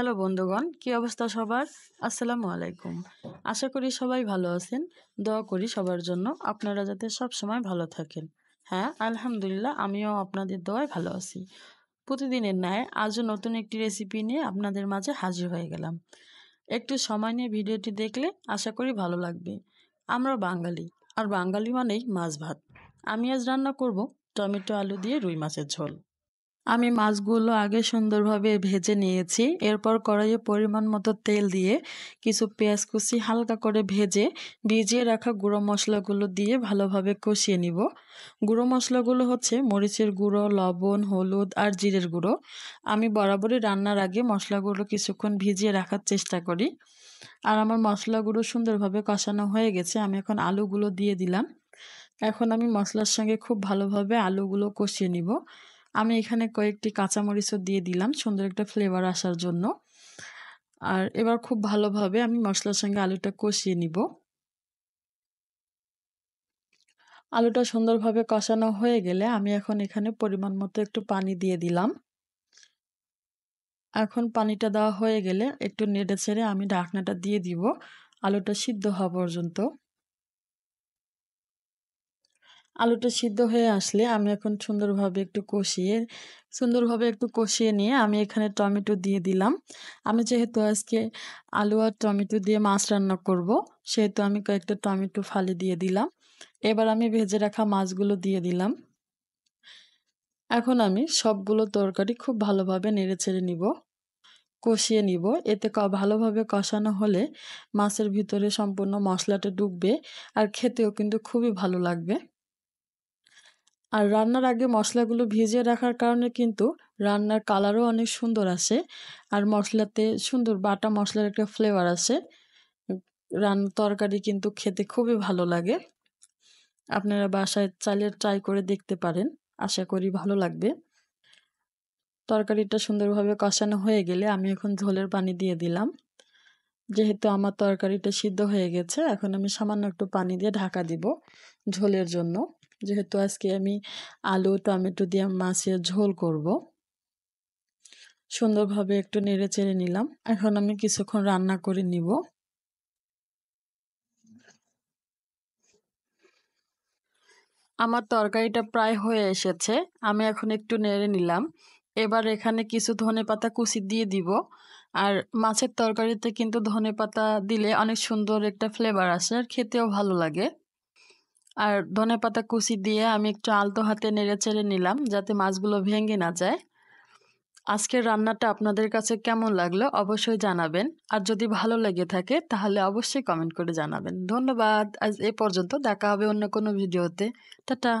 Hello বন্ধুগণ, কি অবস্থা সবার? আসসালামু আলাইকুম। আশা করি সবাই ভালো আছেন। দোয়া করি সবার জন্য আপনারা যাতে সব সময় ভালো থাকেন। হ্যাঁ, আলহামদুলিল্লাহ আমিও আপনাদের দোয়ায় ভালো আছি। প্রতিদিনের ন্যায় আজও নতুন একটি রেসিপি নিয়ে আপনাদের মাঝে হাজির হয়ে গেলাম। একটু সময় নিয়ে ভিডিওটি দেখলে আশা করি ভালো লাগবে। আমরা বাঙালি, আর বাঙালি মানেই মাছ ভাত। আমি আজ রান্না করব টমেটো আলু দিয়ে রুই মাছের ঝোল। আমি মাছগুলো আগে সুন্দরভাবে ভেজে নিয়েছি। এরপর কড়াইয়ে পরিমাণ মতো তেল দিয়ে কিছু পেঁয়াজ কুচি হালকা করে ভেজে ভিজিয়ে রাখা গুঁড়ো মশলাগুলো দিয়ে ভালোভাবে কষিয়ে নিব। গুঁড়ো মশলাগুলো হচ্ছে মরিচের গুঁড়ো, লবণ, হলুদ আর জিরের গুঁড়ো। আমি বরাবরই রান্নার আগে মশলাগুলো কিছুক্ষণ ভিজিয়ে রাখার চেষ্টা করি। আর আমার মশলাগুলো সুন্দরভাবে কষানো হয়ে গেছে। আমি এখন আলুগুলো দিয়ে দিলাম। এখন আমি মসলার সঙ্গে খুব ভালোভাবে আলুগুলো কষিয়ে নিব। আমি এখানে কয়েকটি কাঁচামরিচও দিয়ে দিলাম সুন্দর একটা ফ্লেভার আসার জন্য। আর এবার খুব ভালোভাবে আমি মসলার সঙ্গে আলুটা কষিয়ে নিব। আলুটা সুন্দরভাবে কষানো হয়ে গেলে আমি এখন এখানে পরিমাণ মতো একটু পানি দিয়ে দিলাম। এখন পানিটা দেওয়া হয়ে গেলে একটু নেড়ে ছেড়ে আমি ঢাকনাটা দিয়ে দিব আলুটা সিদ্ধ হওয়া পর্যন্ত। আলুটা সিদ্ধ হয়ে আসলে আমি এখন সুন্দরভাবে একটু কষিয়ে নিয়ে আমি এখানে টমেটো দিয়ে দিলাম। আমি যেহেতু আজকে আলু আর টমেটো দিয়ে মাছ রান্না করব, সেহেতু আমি কয়েকটা টমেটো ফালি দিয়ে দিলাম। এবার আমি ভেজে রাখা মাছগুলো দিয়ে দিলাম। এখন আমি সবগুলো তরকারি খুব ভালোভাবে নেড়েচেড়ে নিব, কষিয়ে নিব। এতে ভালোভাবে কষানো হলে মাছের ভিতরে সম্পূর্ণ মশলাটা ঢুকবে আর খেতেও কিন্তু খুবই ভালো লাগবে। আর রান্নার আগে মশলাগুলো ভিজিয়ে রাখার কারণে কিন্তু রান্নার কালারও অনেক সুন্দর আসে। আর মশলাতে সুন্দর বাটা মশলার একটা ফ্লেভার আসে। তরকারি কিন্তু খেতে খুবই ভালো লাগে। আপনারা বাসায় চাইলে ট্রাই করে দেখতে পারেন। আশা করি ভালো লাগবে। তরকারিটা সুন্দরভাবে কষানো হয়ে গেলে আমি এখন ঝোলের পানি দিয়ে দিলাম। যেহেতু আমার তরকারিটা সিদ্ধ হয়ে গেছে, এখন আমি সামান্য একটু পানি দিয়ে ঢাকা দিব ঝোলের জন্য। যেহেতু আজকে আমি আলু টমেটো দিয়ে মাছের ঝোল করব। সুন্দরভাবে একটু নেড়ে চেড়ে নিলাম। এখন আমি কিছুক্ষণ রান্না করে নিব। আমার তরকারিটা প্রায় হয়ে এসেছে। আমি এখন একটু নেড়ে নিলাম। এবার এখানে কিছু ধনেপাতা কুচি দিয়ে দিব। আর মাছের তরকারিতে কিন্তু ধনেপাতা দিলে অনেক সুন্দর একটা ফ্লেভার আসে আর খেতেও ভালো লাগে। আর ধনেপাতা কুচি দিয়ে আমি একটু আলতো হাতে নেড়েচেড়ে নিলাম যাতে মাছগুলো ভেঙে না যায়। আজকের রান্নাটা আপনাদের কাছে কেমন লাগলো অবশ্যই জানাবেন। আর যদি ভালো লেগে থাকে তাহলে অবশ্যই কমেন্ট করে জানাবেন। ধন্যবাদ। আজ এ পর্যন্ত, দেখা হবে অন্য কোনো ভিডিওতে। টাটা।